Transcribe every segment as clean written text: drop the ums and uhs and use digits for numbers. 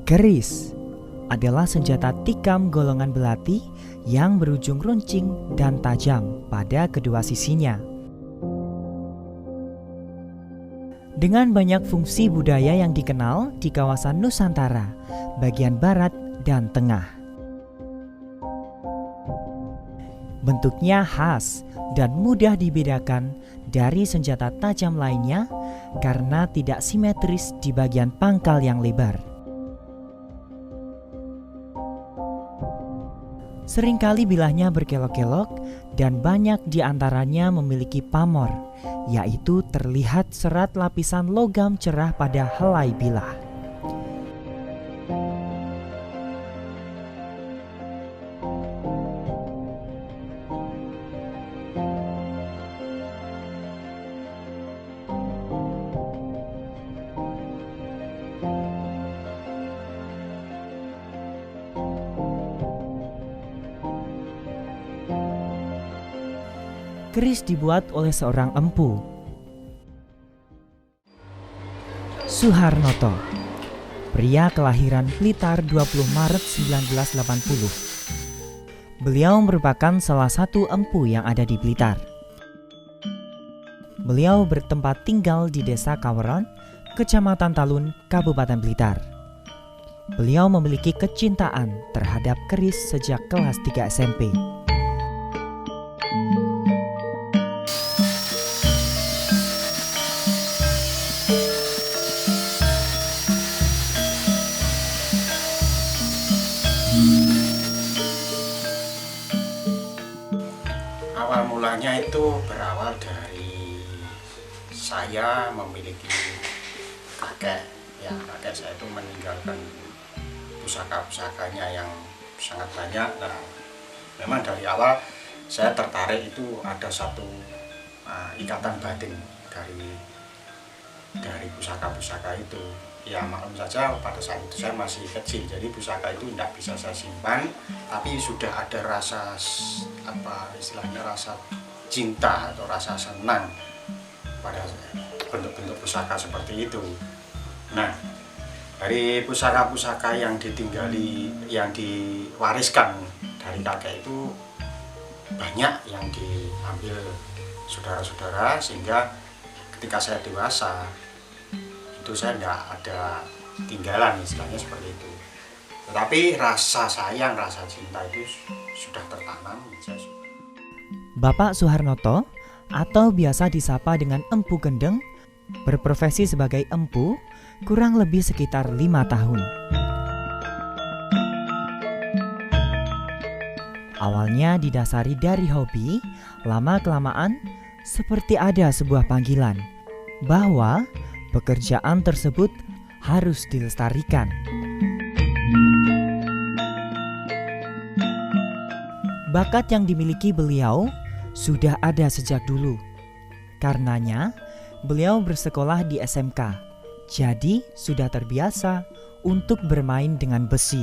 Keris adalah senjata tikam golongan belati yang berujung runcing dan tajam pada kedua sisinya. Dengan banyak fungsi budaya yang dikenal di kawasan Nusantara, bagian barat dan tengah. Bentuknya khas dan mudah dibedakan dari senjata tajam lainnya karena tidak simetris di bagian pangkal yang lebar. Seringkali bilahnya berkelok-kelok dan banyak di antaranya memiliki pamor, yaitu terlihat serat lapisan logam cerah pada helai bilah. Keris dibuat oleh seorang empu, Suharnoto, pria kelahiran Blitar 20 Maret 1980. Beliau merupakan salah satu empu yang ada di Blitar. Beliau bertempat tinggal di Desa Kaweran, Kecamatan Talun, Kabupaten Blitar. Beliau memiliki kecintaan terhadap keris sejak kelas 3 SMP. Awal mulanya itu berawal dari saya memiliki kakek. Ya, kakek saya itu meninggalkan pusaka-pusakanya yang sangat banyak. Nah, memang dari awal saya tertarik itu ada satu ikatan batin dari pusaka-pusaka itu. Ya maklum saja pada saat itu saya masih kecil, jadi pusaka itu tidak bisa saya simpan, tapi sudah ada rasa istilahnya rasa cinta atau rasa senang pada bentuk-bentuk pusaka seperti itu. Nah, dari pusaka-pusaka yang diwariskan dari kakek itu banyak yang diambil saudara-saudara, sehingga ketika saya dewasa itu saya tidak ada tinggalan, istilahnya seperti itu. Tetapi rasa sayang, rasa cinta itu sudah tertanam. Bapak Suharnoto, atau biasa disapa dengan Empu Gendeng, berprofesi sebagai empu kurang lebih sekitar 5 tahun. Awalnya didasari dari hobi, lama-kelamaan seperti ada sebuah panggilan bahwa pekerjaan tersebut harus dilestarikan. Bakat yang dimiliki beliau sudah ada sejak dulu. Karenanya, beliau bersekolah di SMK, jadi sudah terbiasa untuk bermain dengan besi.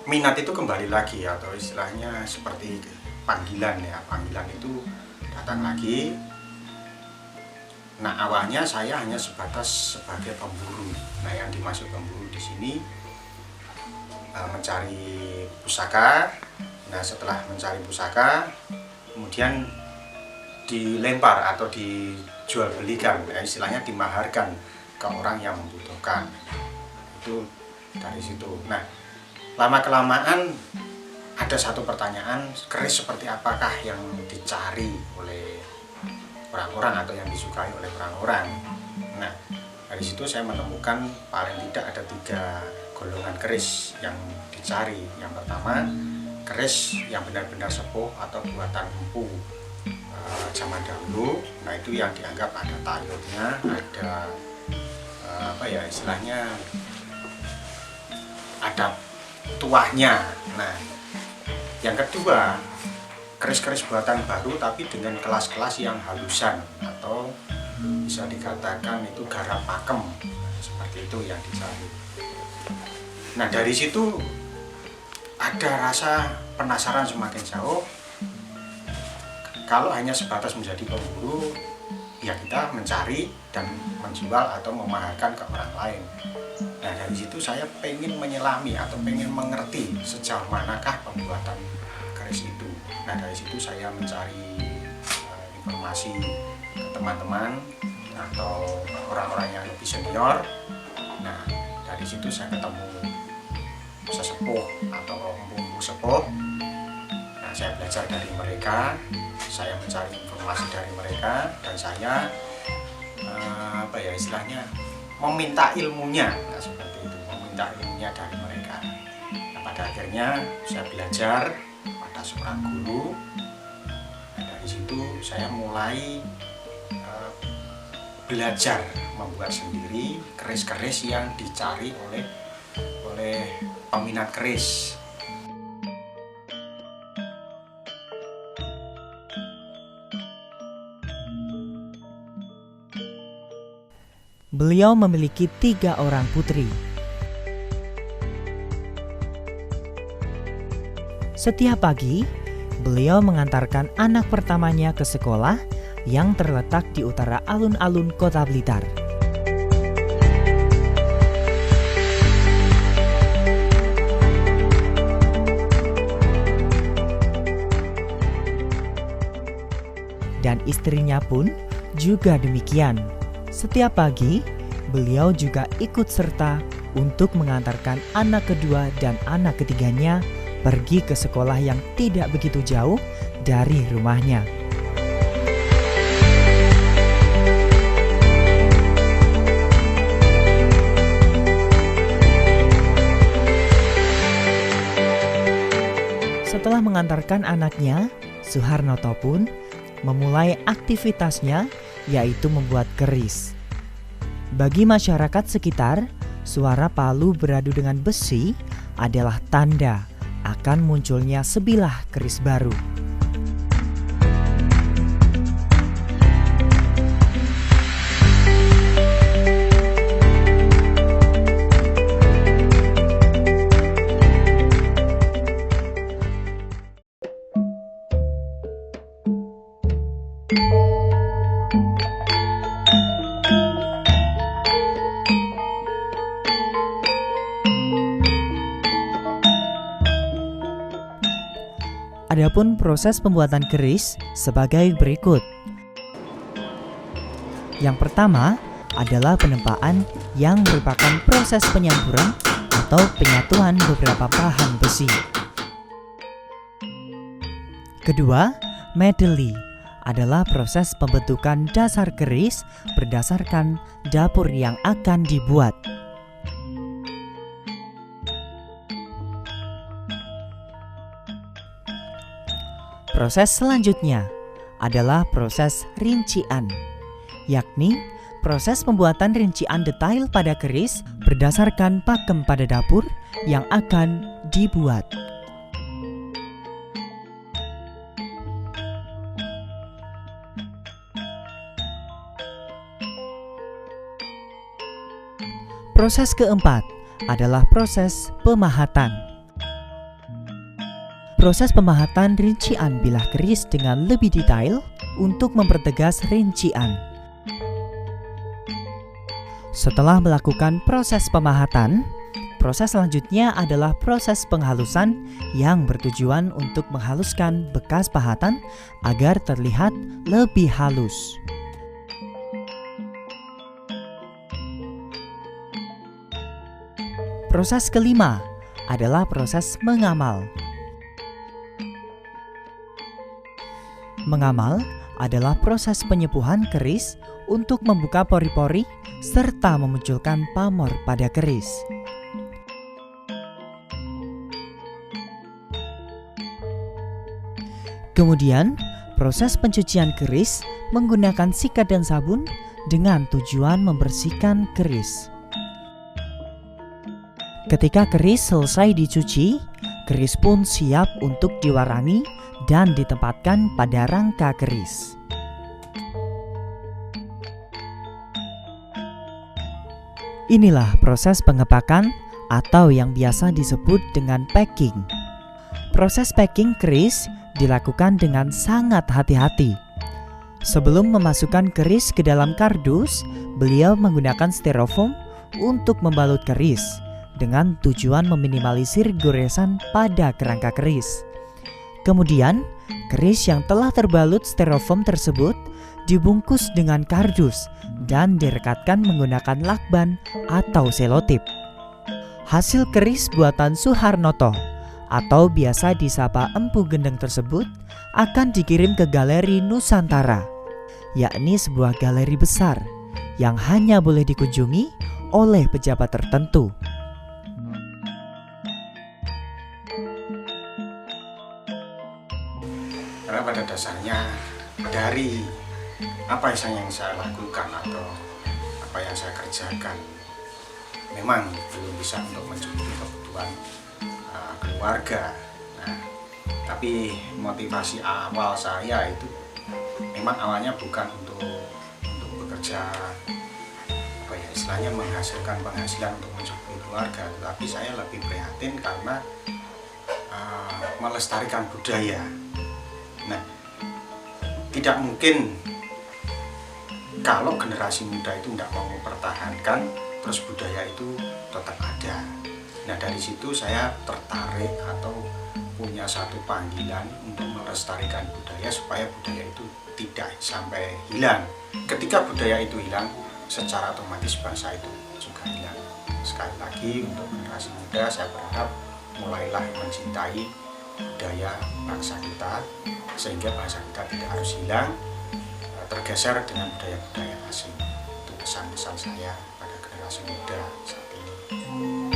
Minat itu kembali lagi, atau istilahnya seperti panggilan ya. Panggilan itu datang lagi. Nah, awalnya saya hanya sebatas sebagai pemburu. Nah, yang dimaksud pemburu di sini mencari pusaka. Nah, setelah mencari pusaka, kemudian dilempar atau dijual belikan, istilahnya dimaharkan ke orang yang membutuhkan. Itu dari situ. Nah, lama-kelamaan ada satu pertanyaan, keris seperti apakah yang dicari oleh orang-orang atau yang disukai oleh orang-orang. Nah, dari situ saya menemukan paling tidak ada 3 golongan keris yang dicari. Yang pertama, keris yang benar-benar sepuh atau buatan empu zaman dahulu. Nah, itu yang dianggap ada tayurnya, ada istilahnya ada tuahnya. Nah, yang kedua, keris-keris buatan baru tapi dengan kelas-kelas yang halusan atau bisa dikatakan itu garap pakem, seperti itu yang dicari. Nah dari situ ada rasa penasaran semakin jauh. Kalau hanya sebatas menjadi pemburu, ya kita mencari dan menjual atau memaharkan ke orang lain. Nah dari situ saya pengen menyelami atau pengen mengerti sejauh manakah pembuatan keris itu. Nah dari situ saya mencari informasi ke teman-teman atau orang-orang yang lebih senior. Nah dari situ saya ketemu sesepuh atau empu sepuh. Nah saya belajar dari mereka, saya mencari informasi dari mereka, dan saya istilahnya meminta ilmunya, nah, seperti itu, meminta ilmunya dari mereka. Nah, pada akhirnya saya belajar pada seorang guru. Nah, dari situ saya mulai belajar membuat sendiri keris-keris yang dicari oleh peminat keris. Beliau memiliki 3 orang putri. Setiap pagi, beliau mengantarkan anak pertamanya ke sekolah yang terletak di utara alun-alun Kota Blitar. Dan istrinya pun juga demikian. Setiap pagi, beliau juga ikut serta untuk mengantarkan anak kedua dan anak ketiganya pergi ke sekolah yang tidak begitu jauh dari rumahnya. Setelah mengantarkan anaknya, Suharnoto pun memulai aktivitasnya, yaitu membuat keris. Bagi masyarakat sekitar, suara palu beradu dengan besi adalah tanda akan munculnya sebilah keris baru. Adapun proses pembuatan keris sebagai berikut. Yang pertama adalah penempaan yang merupakan proses penyampuran atau penyatuan beberapa bahan besi. Kedua, medley adalah proses pembentukan dasar keris berdasarkan dapur yang akan dibuat. Proses selanjutnya adalah proses rincian, yakni proses pembuatan rincian detail pada keris berdasarkan pakem pada dapur yang akan dibuat. Proses keempat adalah proses pemahatan. Proses pemahatan rincian bilah keris dengan lebih detail untuk mempertegas rincian. Setelah melakukan proses pemahatan, proses selanjutnya adalah proses penghalusan yang bertujuan untuk menghaluskan bekas pahatan agar terlihat lebih halus. Proses kelima adalah proses mengamal. Mengamal adalah proses penyepuhan keris untuk membuka pori-pori serta memunculkan pamor pada keris. Kemudian, proses pencucian keris menggunakan sikat dan sabun dengan tujuan membersihkan keris. Ketika keris selesai dicuci, keris pun siap untuk diwarangi dan ditempatkan pada rangka keris. Inilah proses pengepakan atau yang biasa disebut dengan packing. Proses packing keris dilakukan dengan sangat hati-hati. Sebelum memasukkan keris ke dalam kardus, beliau menggunakan styrofoam untuk membalut keris dengan tujuan meminimalisir goresan pada kerangka keris. Kemudian, keris yang telah terbalut styrofoam tersebut dibungkus dengan kardus dan direkatkan menggunakan lakban atau selotip. Hasil keris buatan Suharnoto atau biasa disapa Empu Gendeng tersebut akan dikirim ke Galeri Nusantara, yakni sebuah galeri besar yang hanya boleh dikunjungi oleh pejabat tertentu. Karena pada dasarnya dari apa yang saya lakukan atau apa yang saya kerjakan memang belum bisa untuk mencukupi kebutuhan keluarga. Nah, tapi motivasi awal saya itu memang awalnya bukan untuk bekerja istilahnya menghasilkan penghasilan untuk mencukupi keluarga, tapi saya lebih prihatin karena melestarikan budaya. Nah, tidak mungkin kalau generasi muda itu tidak mau mempertahankan, terus budaya itu tetap ada. Nah, dari situ saya tertarik atau punya satu panggilan untuk melestarikan budaya supaya budaya itu tidak sampai hilang. Ketika budaya itu hilang, secara otomatis bangsa itu juga hilang. Sekali lagi untuk generasi muda saya berharap mulailah mencintai budaya bangsa kita sehingga bangsa kita tidak harus hilang, tergeser dengan budaya-budaya asing. Itu pesan-pesan saya pada generasi muda saat ini.